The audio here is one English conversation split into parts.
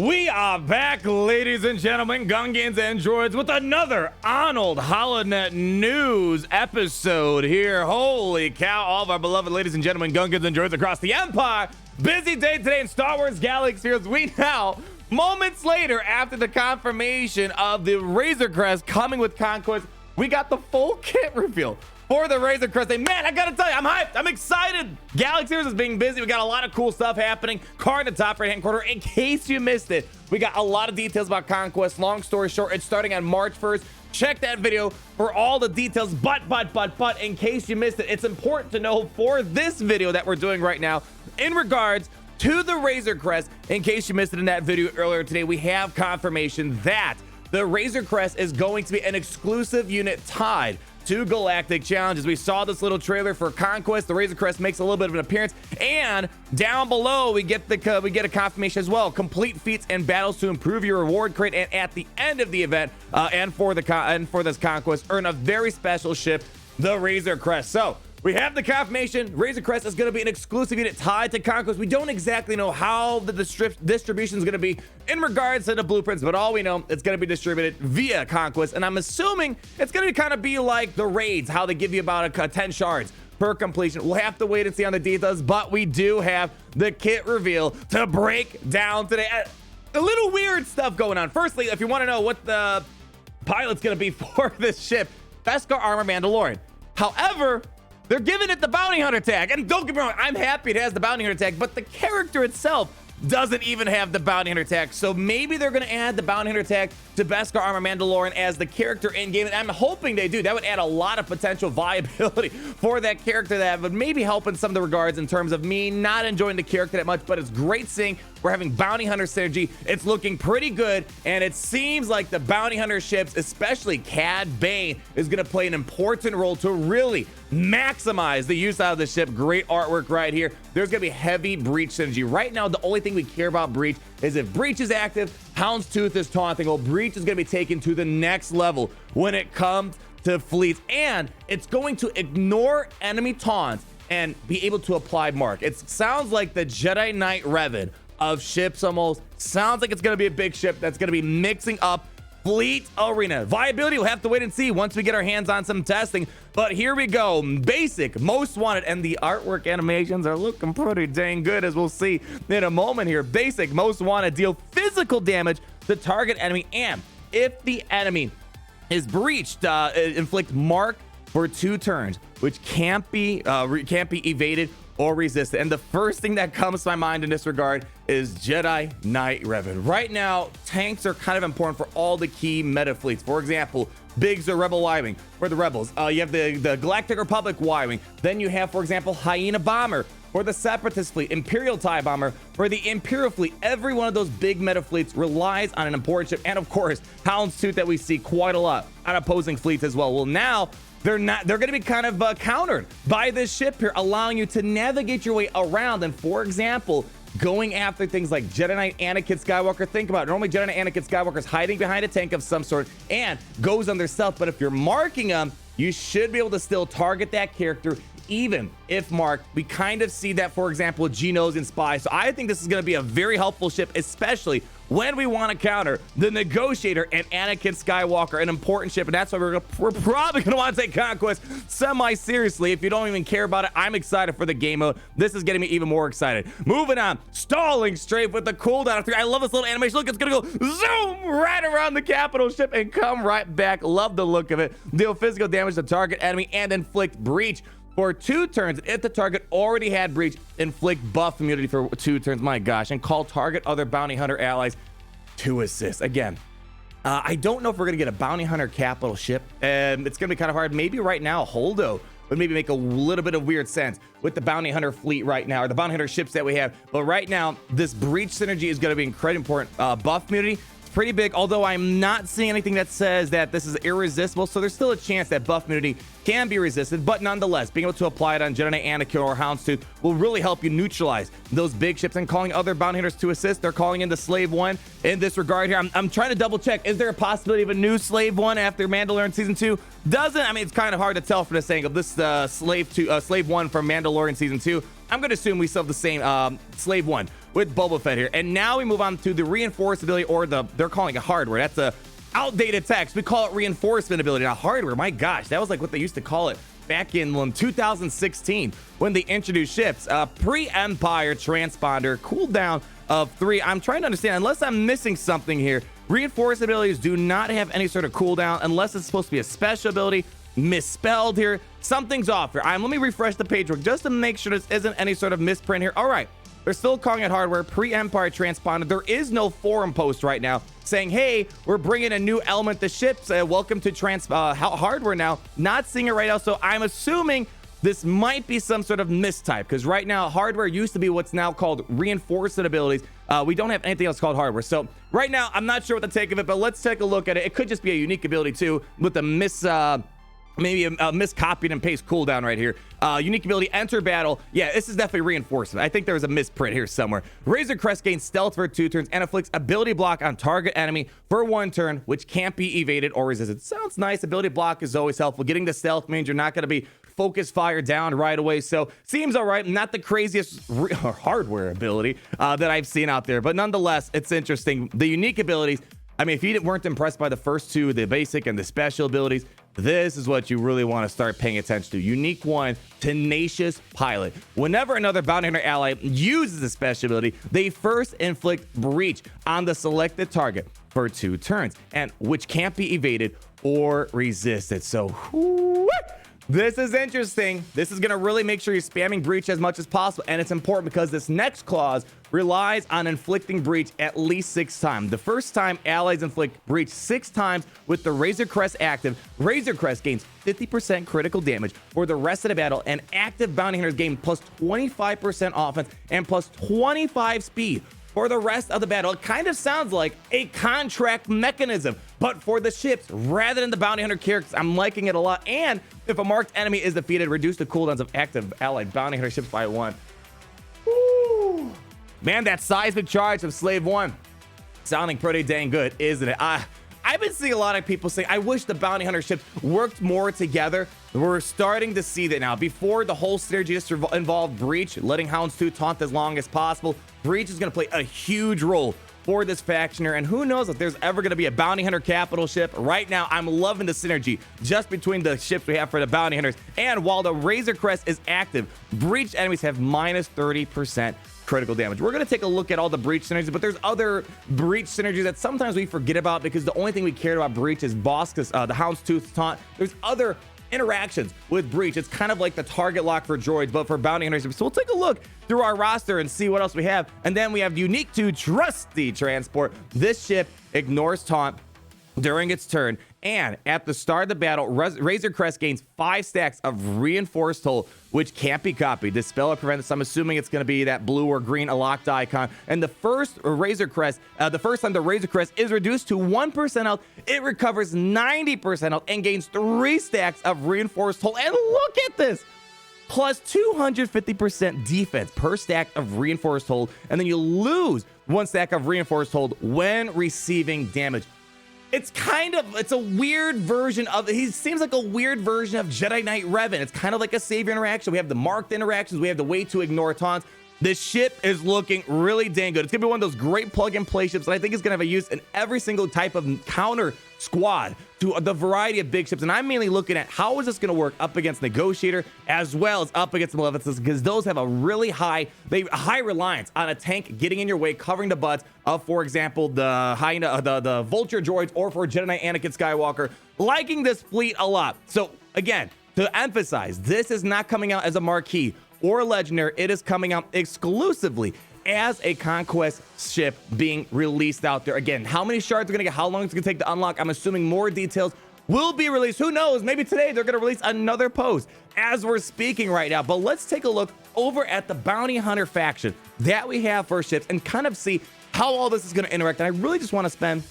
We are back, ladies and gentlemen, Gungans and Droids, with another Arnold HoloNet News episode here. Holy cow, all of our beloved ladies and gentlemen, Gungans and Droids across the Empire. Busy day today in Star Wars Galaxy as we now, moments later after the confirmation of the Razor Crest coming with Conquest, we got the full kit reveal for the Razor Crest. And man, I gotta tell you, I'm hyped. I'm excited. Galaxy is being busy. We got a lot of cool stuff happening. Card in the top right-hand corner. In case you missed it, we got a lot of details about Conquest. Long story short, it's starting on March 1st. Check that video for all the details. But, in case you missed it, it's important to know for this video that we're doing right now, in regards to the Razor Crest, in case you missed it in that video earlier today, we have confirmation that the Razor Crest is going to be an exclusive unit tied to Galactic Challenges. We saw this little trailer for Conquest. The Razor Crest makes a little bit of an appearance, and down below we get a confirmation as well. Complete feats and battles to improve your reward crate, and at the end of the event, and for this Conquest, earn a very special ship, the Razor Crest. So we have the confirmation. Razor Crest is going to be an exclusive unit tied to Conquest. We don't exactly know how the distribution is going to be in regards to the blueprints, but all we know, it's going to be distributed via Conquest. And I'm assuming it's going to kind of be like the raids, how they give you about 10 shards per completion. We'll have to wait and see on the details, but we do have the kit reveal to break down today. A little weird stuff going on. Firstly, if you want to know what the pilot's going to be for this ship, Beskar Armor Mandalorian. However, they're giving it the Bounty Hunter tag. And don't get me wrong, I'm happy it has the Bounty Hunter tag, but the character itself doesn't even have the Bounty Hunter tag. So maybe they're going to add the Bounty Hunter tag to Beskar Armor Mandalorian as the character in-game. And I'm hoping they do. That would add a lot of potential viability for that character that would maybe help in some of the regards in terms of me not enjoying the character that much. But it's great seeing we're having Bounty Hunter synergy. It's looking pretty good. And it seems like the Bounty Hunter ships, especially Cad Bane, is going to play an important role to really maximize the use out of the ship. Great artwork right here. There's going to be heavy Breach synergy. Right now, the only thing we care about Breach is if Breach is active, Houndstooth is taunting. Well, Breach is going to be taken to the next level when it comes to fleets, and it's going to ignore enemy taunts and be able to apply mark. It sounds like the Jedi Knight Revan of ships almost. Sounds like it's going to be a big ship that's going to be mixing up Fleet Arena. Viability, we'll have to wait and see once we get our hands on some testing. But here we go. Basic, most wanted, and the artwork animations are looking pretty dang good, as we'll see in a moment here. Basic, most wanted, deal physical damage to target enemy, and if the enemy is breached, inflict mark for 2 turns, which can't be evaded or resisted. And the first thing that comes to my mind in this regard is Jedi Knight Revan. Right now, tanks are kind of important for all the key meta fleets. For example, Biggs or Rebel Y-Wing for the Rebels. You have the Galactic Republic Y-Wing. Then you have, for example, Hyena Bomber for the Separatist fleet, Imperial TIE Bomber for the Imperial fleet. Every one of those big meta fleets relies on an important ship. And of course, Houndstooth that we see quite a lot on opposing fleets as well. Well, now they're going to be kind of countered by this ship here, allowing you to navigate your way around. And for example, going after things like Jedi Knight Anakin Skywalker. Think about it. Normally Jedi Knight Anakin Skywalker is hiding behind a tank of some sort and goes under stealth. But if you're marking them, you should be able to still target that character even if marked. We kind of see that, for example, with Genos and Spy. So I think this is going to be a very helpful ship, especially when we want to counter the Negotiator and Anakin Skywalker, an important ship. And that's why we're probably going to want to take Conquest semi-seriously. If you don't even care about it, I'm excited for the game mode. This is getting me even more excited. Moving on, stalling straight with the cooldown of 3. I love this little animation. Look, it's going to go zoom right around the capital ship and come right back. Love the look of it. Deal physical damage to target enemy and inflict breach for 2 turns. If the target already had breach, inflict buff immunity for 2 turns. My gosh. And call target other bounty hunter allies to assist. Again, I don't know if we're going to get a bounty hunter capital ship, and it's going to be kind of hard. Maybe right now Holdo would maybe make a little bit of weird sense with the bounty hunter fleet right now, or the bounty hunter ships that we have. But right now, this breach synergy is going to be incredibly important. Buff immunity, pretty big, although I'm not seeing anything that says that this is irresistible, so there's still a chance that buff immunity can be resisted. But nonetheless, being able to apply it on Jedi Knight Anakin or Houndstooth will really help you neutralize those big ships. And calling other bounty hunters to assist, they're calling in the Slave One in this regard here. I'm trying to double check, is there a possibility of a new Slave One after Mandalorian Season 2? I mean, it's kind of hard to tell from this angle. This Slave One from Mandalorian Season 2, I'm going to assume we still have the same Slave One with Boba Fett here. And now we move on to the reinforced ability, or they're calling it hardware. That's a outdated text. We call it reinforcement ability, not hardware. My gosh, that was like what they used to call it back in 2016 when they introduced ships. Pre-Empire transponder, cooldown of 3. I'm trying to understand, unless I'm missing something here, reinforced abilities do not have any sort of cooldown unless it's supposed to be a special ability. Misspelled here. Something's off here. Let me refresh the page just to make sure this isn't any sort of misprint here. All right. They're still calling it hardware. Pre-Empire transponder. There is no forum post right now saying, hey, we're bringing a new element to ships. Welcome to hardware now. Not seeing it right now. So I'm assuming this might be some sort of mistype, because right now hardware used to be what's now called reinforced abilities. We don't have anything else called hardware. So right now, I'm not sure what the take of it, but let's take a look at it. It could just be a unique ability too, with the maybe a miscopied and paste cooldown right here. Unique ability, enter battle. Yeah, this is definitely reinforcement. I think there was a misprint here somewhere. Razor Crest gains stealth for 2 turns and inflicts ability block on target enemy for 1 turn, which can't be evaded or resisted. Sounds nice. Ability block is always helpful. Getting the stealth means you're not going to be focus fire down right away. So seems all right. Not the craziest hardware ability that I've seen out there, but nonetheless, it's interesting. The unique abilities, I mean, if you weren't impressed by the first 2, the basic and the special abilities, this is what you really want to start paying attention to. Unique 1, Tenacious Pilot. Whenever another bounty hunter ally uses a special ability, they first inflict breach on the selected target for 2 turns, and which can't be evaded or resisted. So, this is interesting. This is going to really make sure you're spamming breach as much as possible. And it's important because this next clause relies on inflicting breach at least 6 times. The first time allies inflict breach 6 times with the Razor Crest active, Razor Crest gains 50% critical damage for the rest of the battle, and active bounty hunters gain plus 25% offense and plus 25 speed for the rest of the battle. It kind of sounds like a contract mechanism, but for the ships rather than the bounty hunter characters. I'm liking it a lot. And if a marked enemy is defeated, reduce the cooldowns of active allied bounty hunter ships by 1. Woo. Man, that seismic charge of Slave 1 sounding pretty dang good, isn't it? I've been seeing a lot of people say, I wish the bounty hunter ships worked more together. We're starting to see that now. Before, the whole synergy just involved breach, letting Houndstooth taunt as long as possible. Breach is going to play a huge role for this faction here, and who knows if there's ever going to be a bounty hunter capital ship. Right now, I'm loving the synergy just between the ships we have for the bounty hunters. And while the Razor Crest is active, breach enemies have minus 30% critical damage. We're going to take a look at all the breach synergies, but there's other breach synergies that sometimes we forget about because the only thing we cared about breach is boss, because the Houndstooth taunt. There's other interactions with breach. It's kind of like the target lock for droids, but for bounty hunters. So we'll take a look through our roster and see what else we have. And then we have unique to trusty transport. This ship ignores taunt during its turn, and at the start of the battle, Razor Crest gains 5 stacks of reinforced hull, which can't be copied. This spell will prevent this. I'm assuming it's going to be that blue or green locked icon. And the first Razor Crest, the first time the Razor Crest is reduced to 1% health, it recovers 90% health and gains 3 stacks of reinforced hull. And look at this! Plus 250% defense per stack of reinforced hold, and then you lose 1 stack of reinforced hold when receiving damage. It's a weird version of, he seems like a weird version of Jedi Knight Revan. It's kind of like a savior interaction. We have the marked interactions. We have the way to ignore taunts. This ship is looking really dang good. It's going to be one of those great plug-and-play ships that I think is going to have a use in every single type of counter squad to the variety of big ships. And I'm mainly looking at how is this going to work up against Negotiator as well as up against Maleficence, because those have a really high reliance on a tank getting in your way, covering the butts of, for example, the Vulture droids, or for Jedi Knight Anakin Skywalker. Liking this fleet a lot. So again, to emphasize, this is not coming out as a marquee or a legendary. It is coming out exclusively as a Conquest ship being released out there. Again, how many shards are going to get, how long it's going to take to unlock, I'm assuming more details will be released. Who knows? Maybe today they're going to release another post as we're speaking right now. But let's take a look over at the Bounty Hunter faction that we have for ships and kind of see how all this is going to interact. And I really just want to spend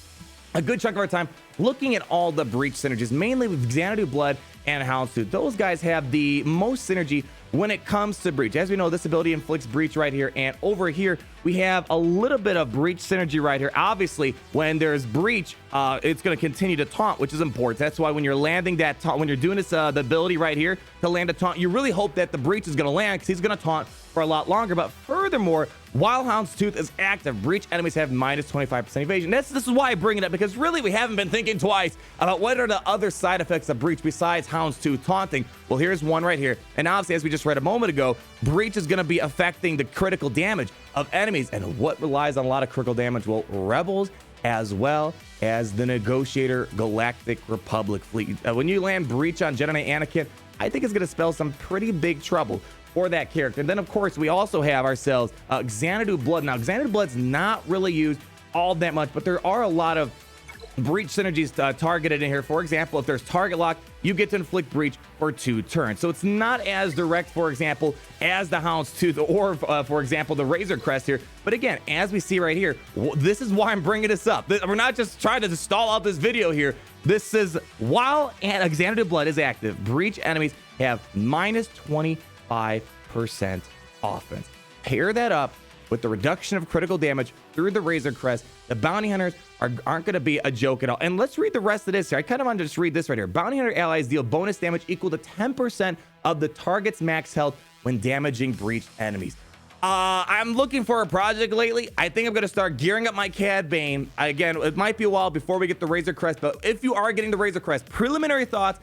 a good chunk of our time looking at all the breach synergies, mainly with Xanadu Blood and Houndstooth. Those guys have the most synergy when it comes to breach. As we know, this ability inflicts breach right here, and over here we have a little bit of breach synergy right here. Obviously, when there's breach, it's going to continue to taunt, which is important. That's why when you're landing that taunt, when you're doing this, the ability right here to land a taunt, you really hope that the breach is going to land, because he's going to taunt for a lot longer. But furthermore, While Houndstooth is active, breach enemies have minus 25% evasion. This is why I bring it up, because really we haven't been thinking twice about what are the other side effects of breach besides Houndstooth taunting. Well, here's one right here. And obviously, as we just read a moment ago, breach is going to be affecting the critical damage of enemies. And what relies on a lot of critical damage? Well, rebels as well as the Negotiator Galactic Republic fleet. When you land breach on Jedi Knight Anakin, I think it's going to spell some pretty big trouble for that character. And then, of course, we also have ourselves Xanadu Blood. Now, Xanadu Blood's not really used all that much, but there are a lot of breach synergies targeted in here. For example, if there's target lock, you get to inflict breach for 2 turns. So it's not as direct, for example, as the Houndstooth or, for example, the Razor Crest here. But again, as we see right here, this is why I'm bringing this up. We're not just trying to stall out this video here. This is while Xanadu Blood is active, breach enemies have minus 25% offense. Pair that up with the reduction of critical damage through the Razor Crest. The bounty hunters aren't going to be a joke at all. And let's read the rest of this here. I kind of want to just read this right here. Bounty hunter allies deal bonus damage equal to 10% of the target's max health when damaging breached enemies. I'm looking for a project lately. I think I'm going to start gearing up my Cad Bane. Again, it might be a while before we get the Razor Crest, but if you are getting the Razor Crest, preliminary thoughts,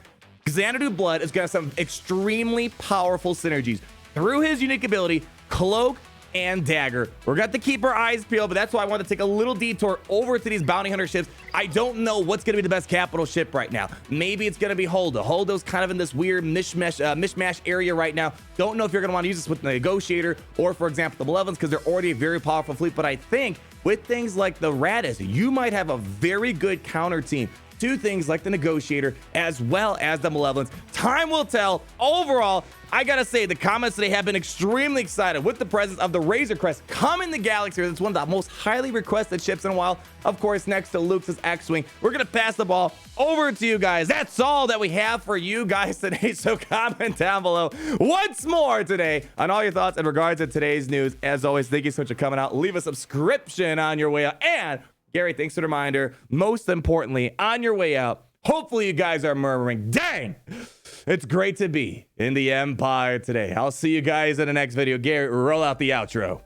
Xanadu Blood is going to have some extremely powerful synergies through his unique ability, Cloak and Dagger. We're going to keep our eyes peeled, but that's why I want to take a little detour over to these bounty hunter ships. I don't know what's going to be the best capital ship right now. Maybe it's going to be Holdo. Holdo's kind of in this weird mishmash area right now. Don't know if you're going to want to use this with the Negotiator or, for example, the Malevolence, because they're already a very powerful fleet. But I think with things like the Radis, you might have a very good counter team to things like the Negotiator as well as the Malevolence. Time will tell. Overall, I gotta say, the comments today have been extremely excited with the presence of the Razor Crest coming to Galaxy. It's one of the most highly requested ships in a while. Of course, next to Luke's X-Wing. We're gonna pass the ball over to you guys. That's all that we have for you guys today. So comment down below once more today on all your thoughts in regards to today's news. As always, thank you so much for coming out. Leave a subscription on your way out. And Gary, thanks for the reminder. Most importantly, on your way out, hopefully you guys are murmuring, dang, it's great to be in the Empire today. I'll see you guys in the next video. Gary, roll out the outro.